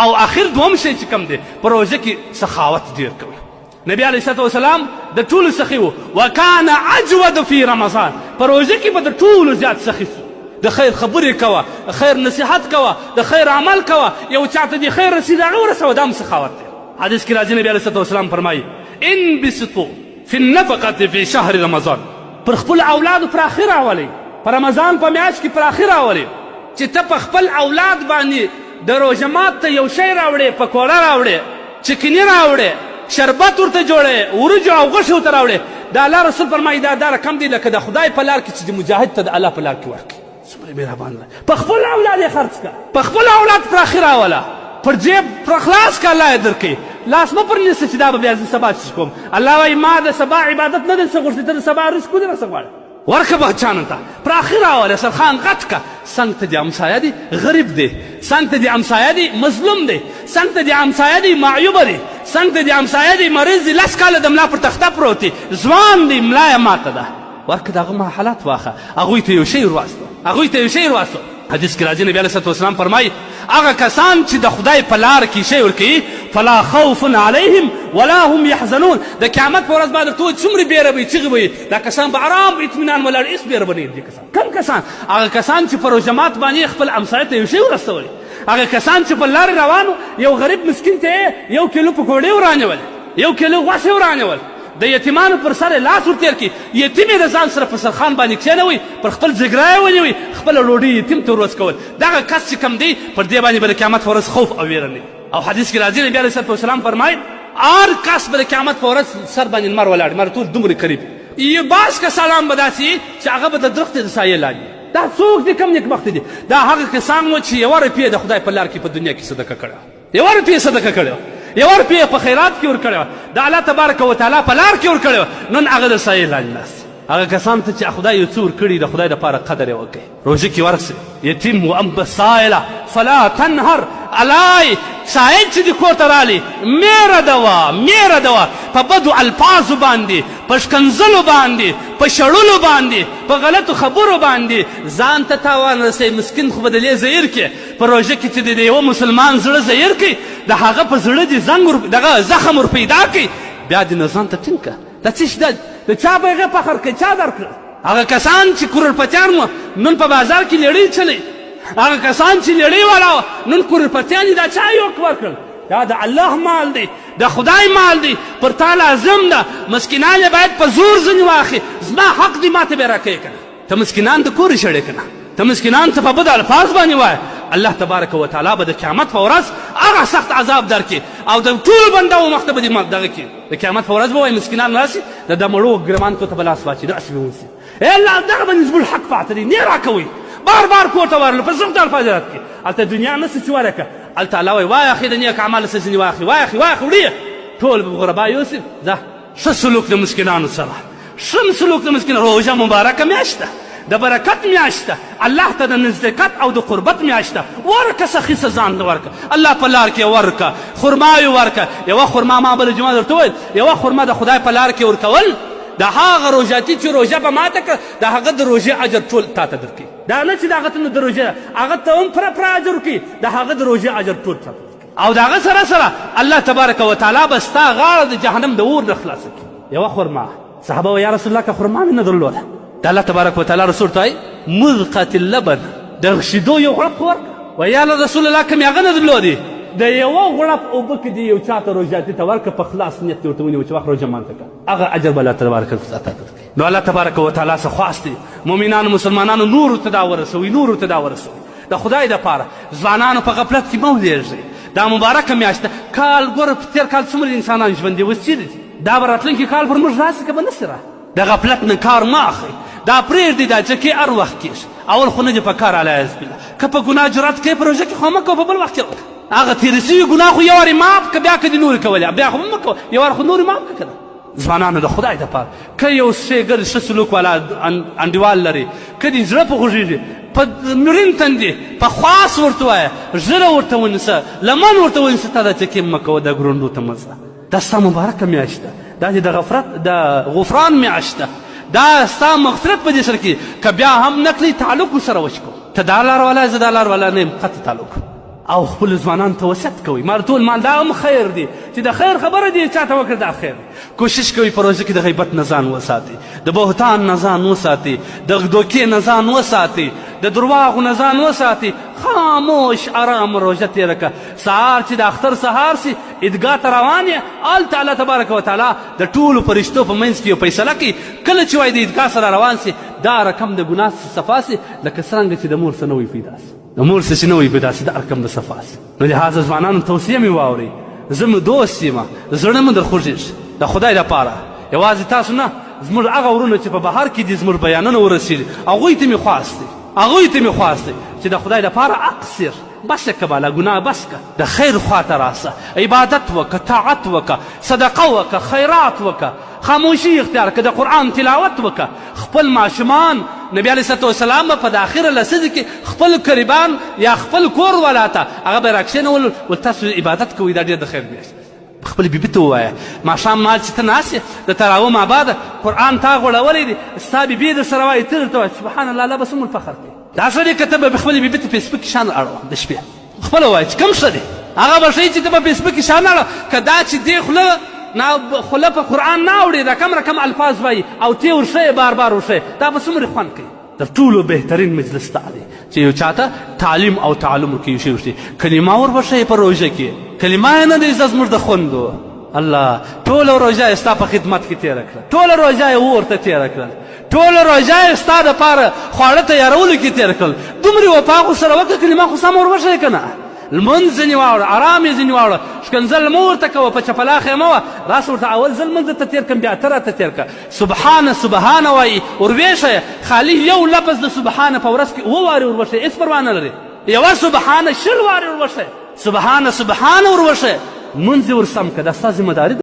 او اخر دوم شی چې کوم دی په روژه کې سخاوت ډېر کوئ. نبی علیه الصلاة والسلام د ټولو سخي و وکان اجود فی رمضان. په روژه کې به د ټولو زیات سخي سو. د خیر خبرې کوه، خیر نصیحت کوه، د خیر عمل کوه، یو چاته دې خیر رسېد هغه ورسوه، دا هم سخاوت دی. حدیث کې راځي نبی علیه الصلاة والسلام فرمایي انبسطوا فی النفقة فی شهر رمضان. پر خپل اولادو پراخي راولئ، په رمضان په میاشت کې پراخي راولئ چې ته په خپل اولاد باندې د روژه مات ته یو شی راوړې، پکوړه راوړې، چکني راوړې، شربت ورته جوړې، ورجو او غوښې ورته راوړې. د الله رسول فرمایي دا رقم دی لکه د خدای په لار کې چې د مجاهد ته د الله په لار کې ورکړي. څومره مهربان دی. په خپل اولاد یې خرڅ کړه، په خپل اولاد پراخي راوله، پر جیب پر خلاص که الله یې درکوي. لاس مه پرنیسه چې دا به بیا زه سبا څه کوم. الله وایي ما د سبا عبادت نه دی څه غوښتې، ته د سبا رزق ودې راڅه غواړې. ورکه بچانو ته پراخي راوله، سرخان غټ که. څنګ ته دې همسایه دی غریب دی، څنګ ته دې همسایه دی مظلوم دی، څنګ ته دې همسایه دی معیوبه دی، څنګ ته دې همسایه دی مریض دی، 10 کاله د ملا پر تخته پروت دی، ځوان دی، ملا یې ماته ده. ورکه د هغه حالات واخه، هغوی ته یو شی ورواستو. حدیث کې راځي نبی علیه الصلاة والسلام فرمایي هغه کسان چې د خدای په لار کې شی ورکوي فلا خوف علیهم ولا هم یحزنون. د قیامت په ورځ باندې ټول څومره بیره به وي، چغې به وي، دا کسان به ارام اطمینان ولاړ، هېڅ بیره به نه وي. کوم کسان؟ هغه کسان چې په روژه مات باندې خپل همسایه ته یو شی ورسولی، هغه کسان چې په لارې روانو یو غریب مسکین ته یو کیلو پکوړې ورانیول، یو کیلو غوښې ورانیول، د یتیمانو پر سر لاس ورتېر کړي، یتیم یې د ځان سره په سرخان باندې کښېنوئ، پر خپل ځګرای ونیوئ، خپله ډوډۍ یتیم ته ور وڅکول. دغه کس چې کوم دی پر دې باندې به د قیامت په ورځ خوف او ویره نه وي. او حدیث کې راځي نبي علیه الصلاة والسلام فرمایي هر کس به د قیامت په ورځ سر باندې لمر ولاړ، لمر ټول دومره قریب. یو بعض کسان به داسې وي چې هغه به د درخت د سایې لاندې. دا څوک دي؟ کوم نیکبخته دي؟ دا هغه کسان وو چې یوه روپیه د خدای په لار کې په دنیا کې صدقه کړې، یوه روپیه صدقه کړې، یوه روپیه په خیرات کې ورکړې، د الله تبارک وتعالی په لار کې ورکړې، نن هغه د سایې لاندې ناست. هغه کسان ته چې خدای یو څه ورکړي د خدای دپاره قدر یې وکړئ. روژه کې ورسئ یتیم و اما السائله فلا تنهر. الای سایل چې دې کور ته رالی میره دوا په بدو الفاظو باندې، په ښکنځلو باندې، په شړلو باندې، په غلطو خبرو باندې ځان ته تاوان رسوي. مسکین خو به د دې زهیر کې په روژه کې چې د یوه مسلمان زړه زهیر کړي، د هغه په زړه دې دغه زخم ور پیدا کړي، بیا دې نه ځان ته ټینګ کړه. دا څه شي؟ د چا به هغې فخر کوي؟ چا درکړه؟ هغه کسان چې کورلپتیان وه نن په بازار کې لیړۍ چلی، هغه کسان چې لیړۍ والا وه نن کورلپتیان دي، دا چا یې ورکړل؟ دا د الله مال دی، د خدای مال دی، پر تا لازم ده. مسکینان یې باید په زور ځینې واخلي. زما حق دی، ما ته به یې راکوې که نه؟ ته مسکینان ته کور یې شړې که نه؟ ته مسکینان ته په بد الفاظ باندې وایه. الله تبارک وتعالی به د قیامت په ورځ هغه سخت عذاب درکړي او د ټولو بندهو مخ ته به دې دغه کړي. د قیامت په ورځ به وایي مسکینان راسي د مړو ګرمانکو ته به لاس واچي، داسې به ونیسي، ای الله دغه به نسب الحق فاعتدي، نه یې راکوئ. بار کور ته ورغلو په سخت الفاظ یې راکړي. هلته دنیا نسي چې ورکړه، هلته الله وایي وایه اخي د نیک اعمالو څه ځینې واخلي، وایه اخي وړي ټول به غربا یوسف. ځه ښه سلوک د مسکینانو سره، ښه سلوک د مسکینانو. روژه مبارکه میاشت ده، د برکت میاشت ده، الله ته د نزدېکت او د قربت میاشت ده. ورکه سخي څه ځان ته ورکه، الله په لار کې ورکه، خرما یې ورکه. یوه خرما ما بله جمعه درته وویل، یوه خرما د خدای په لار کې ورکول د هغه روژاتي چې روژه به ماته کړه د هغه د روژې اجر ټول تا ته درکوي. دا نه چې د هغه ته نو د روژې هغه ته هم پوره اجر ورکوي، د هغه د روژې اجر ټول تا ته درکوي. او د هغه سره الله تبارک وتعالی به ستا غاړه د جهنم د اور نه خلاصه کړي. یوه خرما صحابه وایي یا رسول الله که خرما مې نه درلوده، د الله تبارک وتعالی رسول ته وایي مذقة اللبن، د شیدو یو غړپ خو ورکړه. وایي یا رسول الله که مې هغه نه درلودې، د یوه غړپ اوبه کې دې یو چا ته روژاتي ته ورکړه، په خلاص نیت دې ورته ونیو چې وخت روژه ماته کړه، هغه اجر به الله تبارک وتعالی درکړي. نو الله تبارک وتعالی څه خواست دی مؤمنانو مسلمانانو نورو ته دا ورسوي، د خدای دپاره. ځوانانو په غفلت کې مه ولېږئ، دا مبارکه میاشت ده. کال ګوره په تېر کال څومره انسانان ژوندي اوس چېرې دي؟ دا به راتلونکي کال پر موږ راسي که به نسي را؟ د غفلت نه کار مه اخلئ، دا پرېږدئ، دا چکې هر وخت کېږي. اول خو نه دې په کار علیاذ بالله. که په ګناه جرات کوې په روژه کې خو مه کوه، په بل وخت کې وکړه. هغه تېرې سوي ګناه خو یو وارې معاف که، بیا که دې نورې کولې بیا خو مه کوه، یو وار خو نورې معاف کړه که نه. ځوانانو د خدای دپاره که یو ښېګر ښه سلوک والا انډیوال لري، که دې زړه په خوږېږي، په مرین تندې په خواص ورته وایه، ژړه ورته ونیسه، لمن ورته ونیسه، تا دا چکې مه کوه، دا ګرونډو ته مه ځه. دا ستا مبارکه میاشت ده، دا دې د غفران میاشت ده، دا ستا مغفرت په دې سره کې که بیا هم نه کړي تعلق ورسره وچ کړو. ته دا لار والا زه دا لار والا نه یم، قطع تعلق. او خپل ځوانانو ته وصیت کوئ. ما ټول مال دا هم خیر دی چې د خیر خبره دې چا ته وکړه دا خیر دی. کوشش کوئ په روژه کې د غیبت نه ځان وساتئ، د بهتان نه ځان وساتئ، د دوکې نه ځان وساتئ، د درواغو نه ځان وساتئ. خاموش ارام روژه تېره کړه. سهار چې د اختر سهار سي عیدګاه ته روان یې، هلته الله تبارک وتعالی د ټولو فرشتو په منځ کې یو فیصله کوي. کله چې وایي د عیدګاه سره روان سي دا رقم د ګناه صفا سي لکه څرنګه چې د مور څه نه وي پیدا سي، د مور څه چې نه وي پیدا سي دا رقم د صفا سي. نو لهذا ځوانانو توصیه مې واورئ، زه مو دوست یم، زړه مو در خوږېږي د خدای لپاره. یوازې تاسو نه، زموږ هغه ورونه چې په بهر کې دي زموږ بیانونه ورسېږي هغوی ته مې خواست دی، هغوی ته مې خواست دی چې د خدای لپاره اقصر، بس که بالا ګناه بس که، د خیر خواته راسه، عبادت وکه، طاعت وکه، صدقه وکه، خیرات وکه، خاموشي اختیار که، د قرآن تلاوت وکه. خپل ماشومان نبی علیه صلات وسلام به په د آخره لسیزه کې خپل قریبان یا خپل کور والاته هغه به یې راکښېنول ول تاسو عبادت کوئ دا ډېر د خیر میاشت. خپل بیبي ته ووایه ماښام مهال چې ته ناست یې د تراوه مابعده قرآن تا غوړولی دی، ستا بیبي در سره وایي ته درته وایي سبحان الله الله به څومره فخر کوي. دا ښه دی که ته به خپلې بیبي ته فیسبوک کې شان اړوه د شپې خپله وایه چې کوم ښه دی هغه به ښایي چې ته به فیسبوک کې شان اړوه. که دا چې دې خوله په قرآن نه اوري دا کم رقم الفاظ وایي او ته یې ورښیې بار بار ورښیې دا به څومره خوند کوي. تر ټولو بهترین مجلس دا دی چې یو چاته تعلیم او تعلم ورکوي یو شی ورشي. کلمه وربښیې په روژه کې، کلمه یې نه دی زده زموږ د خوندو. الله ټوله روژه یې ستا په خدمت کې تېره کړه، ټوله روژه یې ورته تېره کړل، ټوله روژه یې ستا دپاره خواړه تیارولو کې تېره کړل. دومرې وفا خو سره وکړه کلمه خو سمه وربښیې که نه. لمونځ ځینې واوړه، ارام یې ځینې واوړه، ښکنځل مه ورته کوه، په چپلاخ یې مه وه، راسه ورته اول ځل لمونځ درته تېر کړم بیا ته راته تېر کړه. سبحانه سبحانه وایي ورویښه یې، خالي یو لفظ د سبحانه په ورځ کې 7 وارې وربښئ هېڅ پروا نه لري. یوه سبحانه 20 وارې وربښئ، سبحانه سبحانه وربښئ، لمونځ یې ورسم کړه. دا ستا ذمه داري ده.